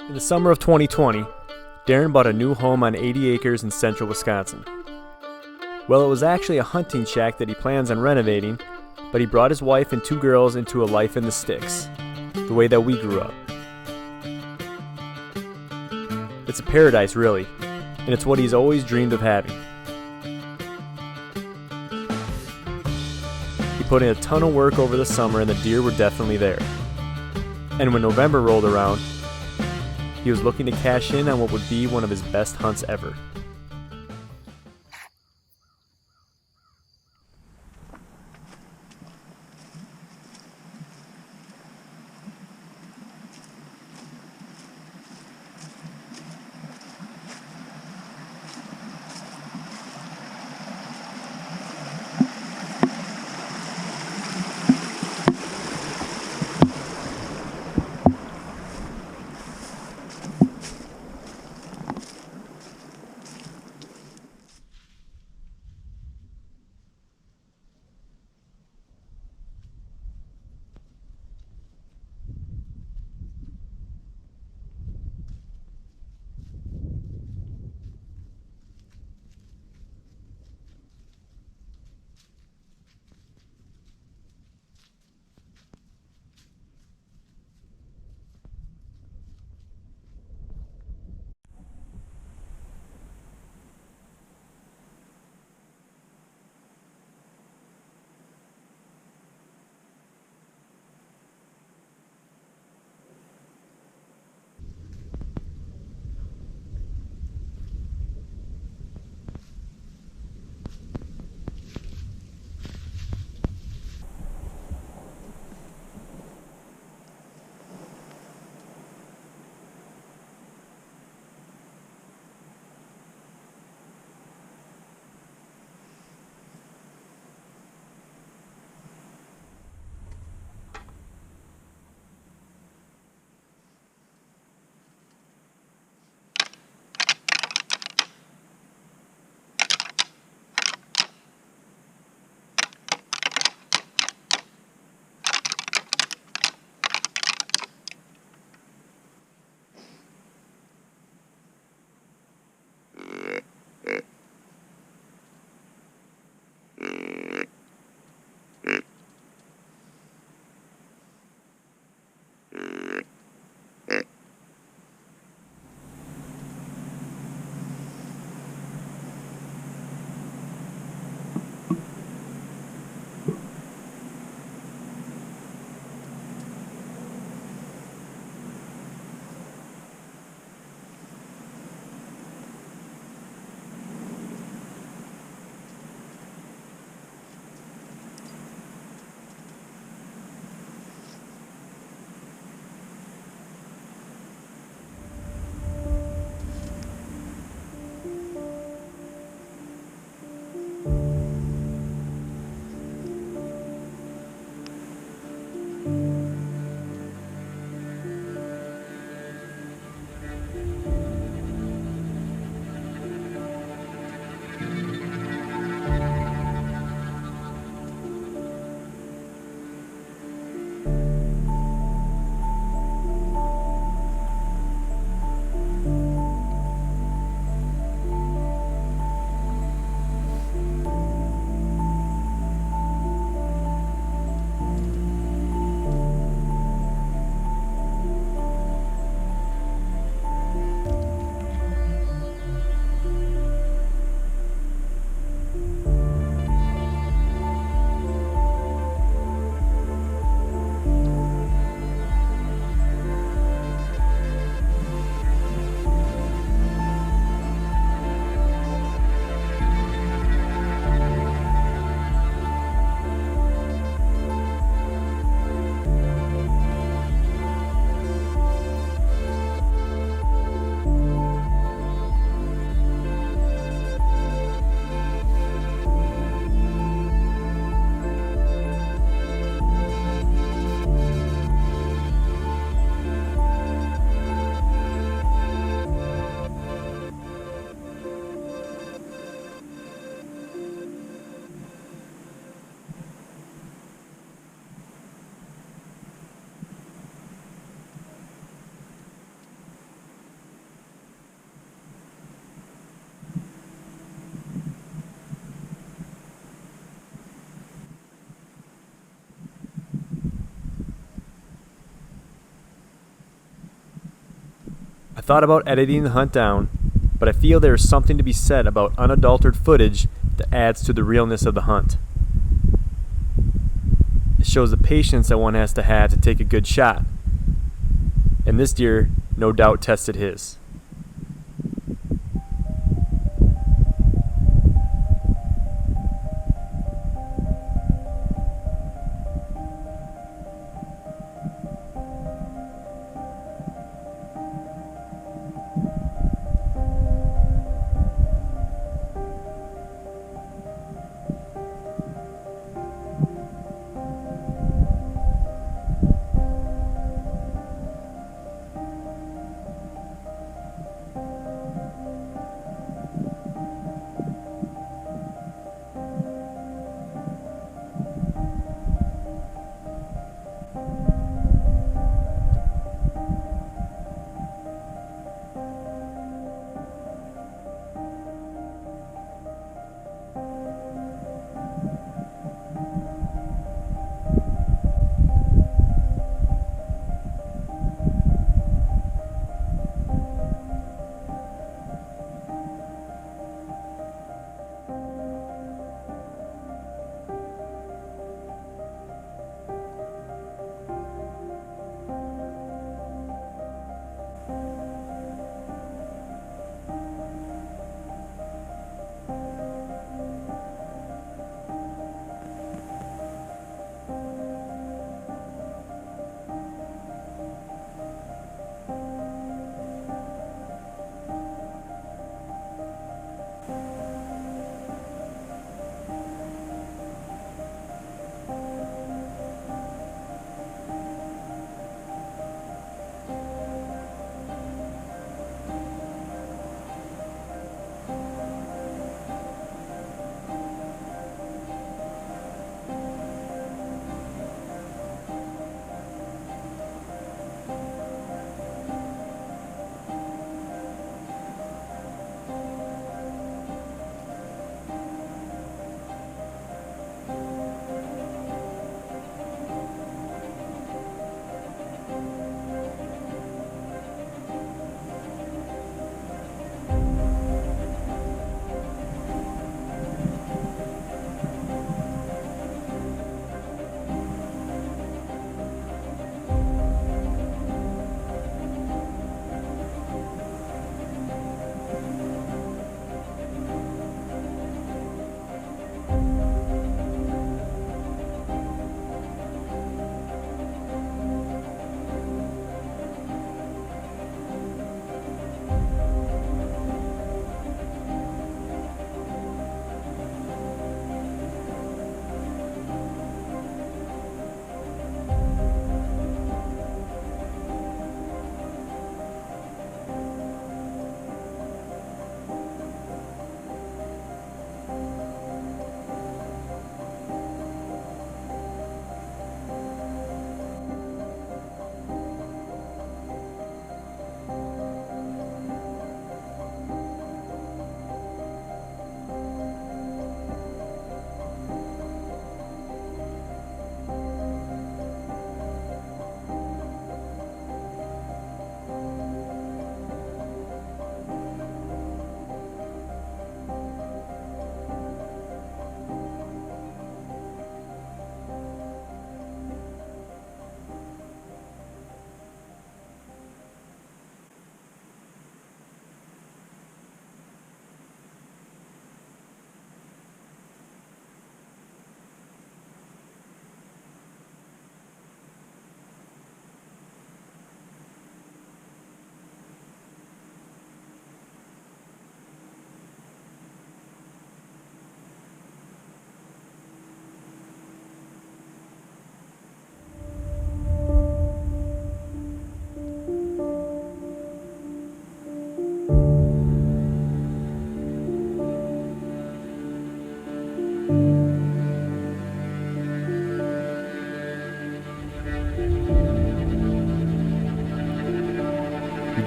In the summer of 2020, Darren bought a new home on 80 acres in central Wisconsin. Well, it was actually a hunting shack that he plans on renovating, but he brought his wife and 2 girls into a life in the sticks, the way that we grew up. It's a paradise, really, and it's what he's always dreamed of having. He put in a ton of work over the summer and the deer were definitely there. And when November rolled around, he was looking to cash in on what would be one of his best hunts ever. thought about editing the hunt down, but I feel there is something to be said about unadulterated footage that adds to the realness of the hunt. It shows the patience that one has to have to take a good shot, and this deer no doubt tested his.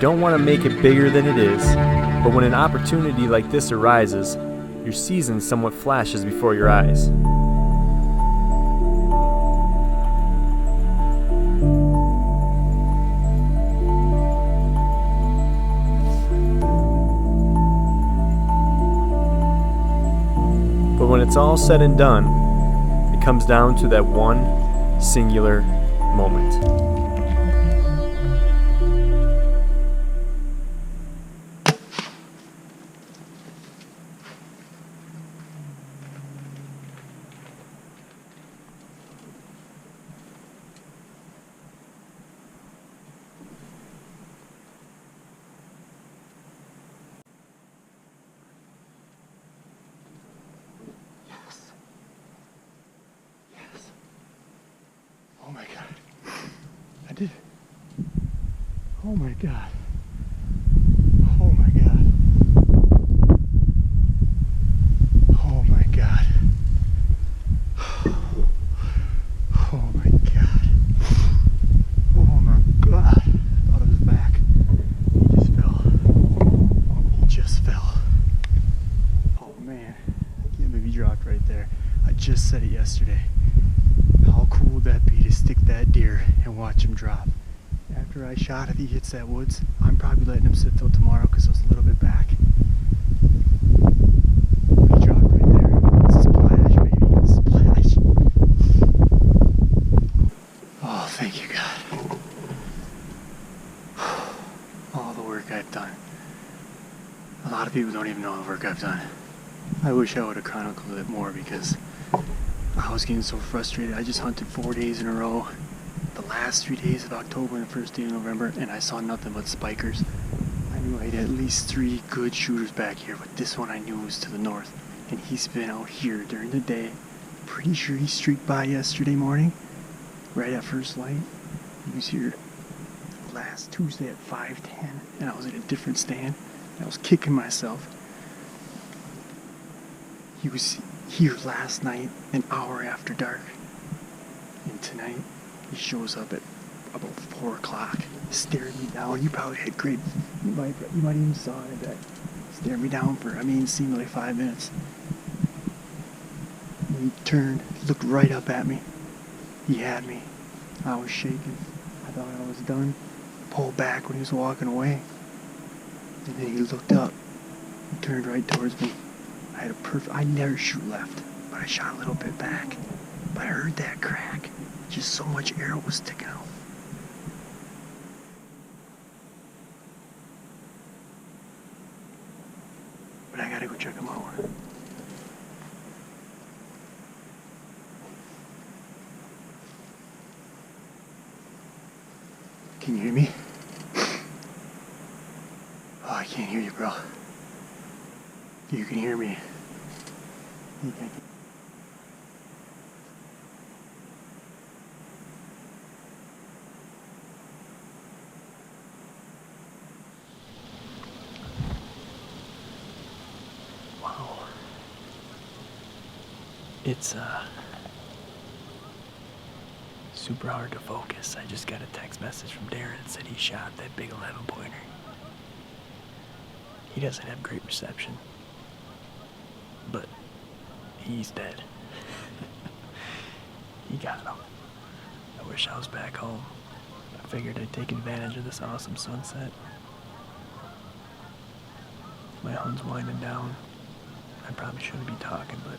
don't want to make it bigger than it is, but when an opportunity like this arises, your season somewhat flashes before your eyes. it's all said and done, it comes down to that one singular moment. Oh my god. I did it. Oh my god. Oh my god. Oh my god. Oh my god. Oh my god. I thought it was back. He just fell. He just fell. Oh man. I can't believe he dropped right there. I just said it yesterday. How cool would that be to stick that deer and watch him drop? After I shot, if he hits that woods, I'm probably letting him sit till tomorrow because I was a little bit back. He dropped right there. Splash, baby. Splash. Oh, thank you, God. All the work I've done. A lot of people don't even know the work I've done. I wish I would have chronicled it more because I was getting so frustrated. I just hunted 4 days in a row. The last 3 days of October and the first day of November, and I saw nothing but spikers. I knew I had at least 3 good shooters back here, but this one I knew was to the north. And he's been out here during the day. Pretty sure he streaked by yesterday morning, right at first light. He was here last Tuesday at 5:10, and I was at a different stand. I was kicking myself. He was here last night, an hour after dark. And tonight, he shows up at about 4 o'clock, staring me down. You probably had great, you might even saw it, I bet. Stared me down for, it seemed like 5 minutes. And he turned, looked right up at me. He had me. I was shaking. I thought I was done. Pulled back when he was walking away. And then he looked up and turned right towards me. I never shoot left, but I shot a little bit back. But I heard that crack. Just so much air was sticking out. But I gotta go check him out. Can you hear me? Oh, I can't hear you, bro. You can hear me. You can. Wow. It's super hard to focus. I just got a text message from Darren that said he shot that big 11-pointer. He doesn't have great reception, but he's dead. He got him. I wish I was back home. I figured I'd take advantage of this awesome sunset. My hunt's winding down. I probably shouldn't be talking, but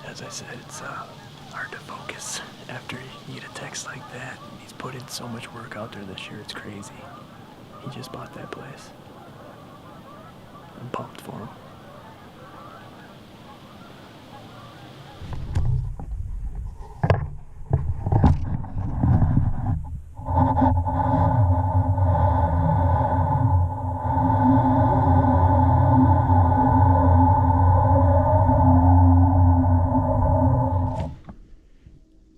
as I said, it's hard to focus after you get a text like that. He's put in so much work out there this year, it's crazy. He just bought that place. I'm pumped for him.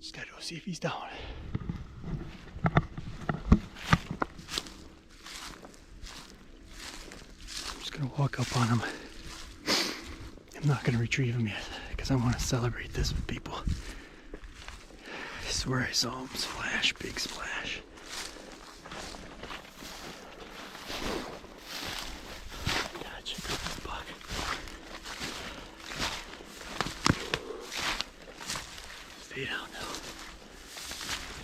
Just gotta go see if he's down. I'm just gonna walk up on him. I'm not gonna retrieve him yet because I want to celebrate this with people. I swear I saw him splash, big splash. God, check out this buck. Stay down now.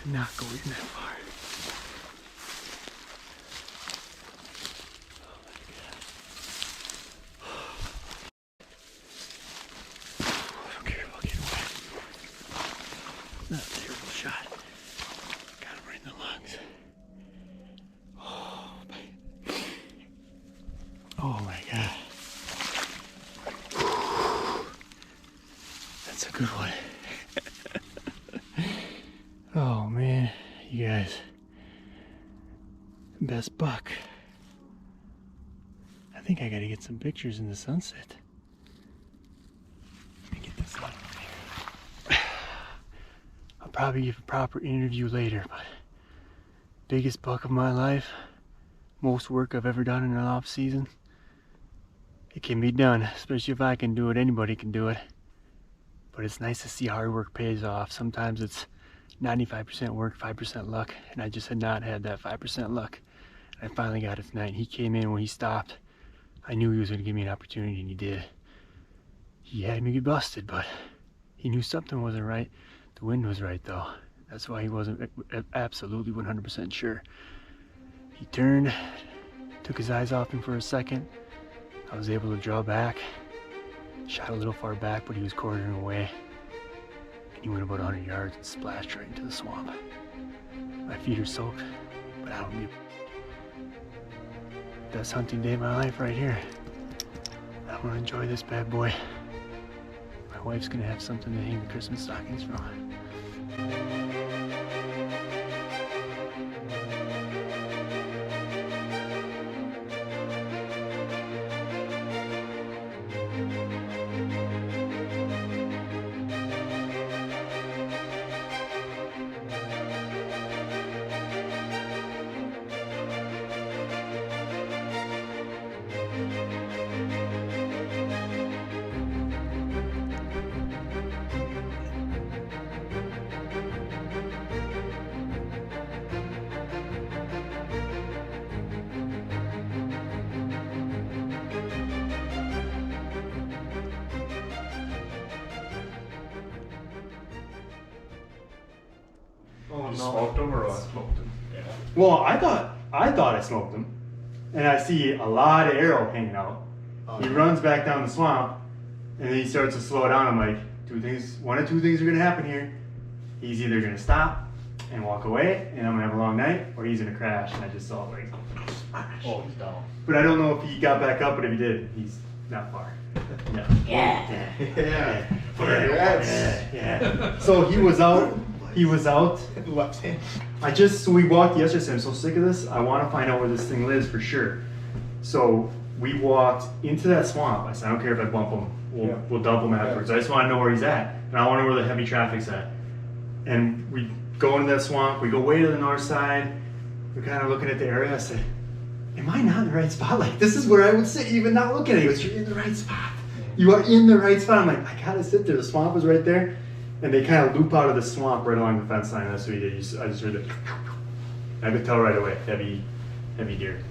Did not go in that far. good one. Oh man, you guys. Best buck. I think I gotta get some pictures in the sunset. Let me get this light here. I'll probably give a proper interview later, but biggest buck of my life, most work I've ever done in an off season. It can be done, especially if I can do it, anybody can do it. But it's nice to see hard work pays off. Sometimes it's 95% work, 5% luck, and I just had not had that 5% luck. I finally got it tonight. He came in when he stopped. I knew he was going to give me an opportunity, and he did. He had me get busted, but he knew something wasn't right. The wind was right, though. That's why he wasn't absolutely 100% sure. He turned, took his eyes off him for a second. I was able to draw back, shot a little far back, but he was quartering away. And he went about 100 yards and splashed right into the swamp. My feet are soaked, but I don't give a best hunting day of my life right here. I'm gonna enjoy this bad boy. My wife's gonna have something to hang the Christmas stockings from. Smoked him or smoked him? Yeah. Well, I thought I smoked him, and I see a lot of arrow hanging out. He runs back down the swamp, and then he starts to slow down. I'm like, one of two things are gonna happen here. He's either gonna stop and walk away, and I'm gonna have a long night, or he's gonna crash. And I just saw like, Oh, he's down. but I don't know if he got back up, but if he did, he's not far. No. Yeah. Yeah. So he was out. Left hand. So we walked yesterday. I'm so sick of this. I want to find out where this thing lives for sure. So we walked into that swamp. I said, I don't care if I bump him. We'll dump him afterwards. I just want to know where he's at. And I want to know where the heavy traffic's at. And we go into that swamp. We go way to the north side. We're kind of looking at the area. I said, am I not in the right spot? Like, this is where I would sit, even not looking at it. He goes, you're in the right spot. You are in the right spot. I'm like, I got to sit there. The swamp is right there. And they kind of loop out of the swamp right along the fence line. That's what he did. I just heard it. I could tell right away. Heavy deer.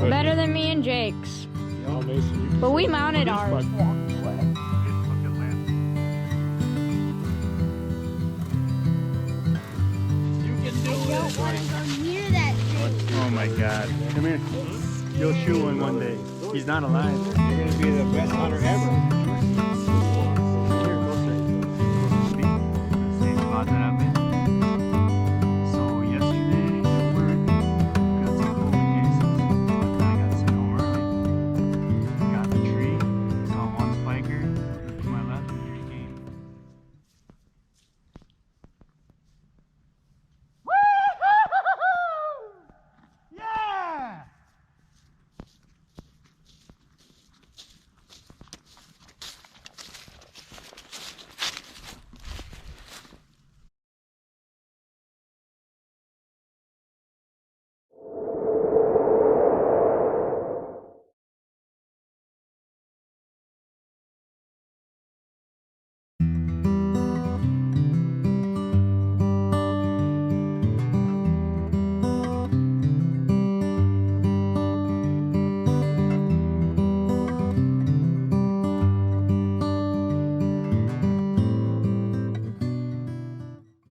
Better than me and Jake's. But we mounted ours. You I don't want to go near that thing. Oh my God. Come here. You'll shoot one day. He's not alive. You're gonna be the best hunter ever. Here, go straight. Same spot that I've been.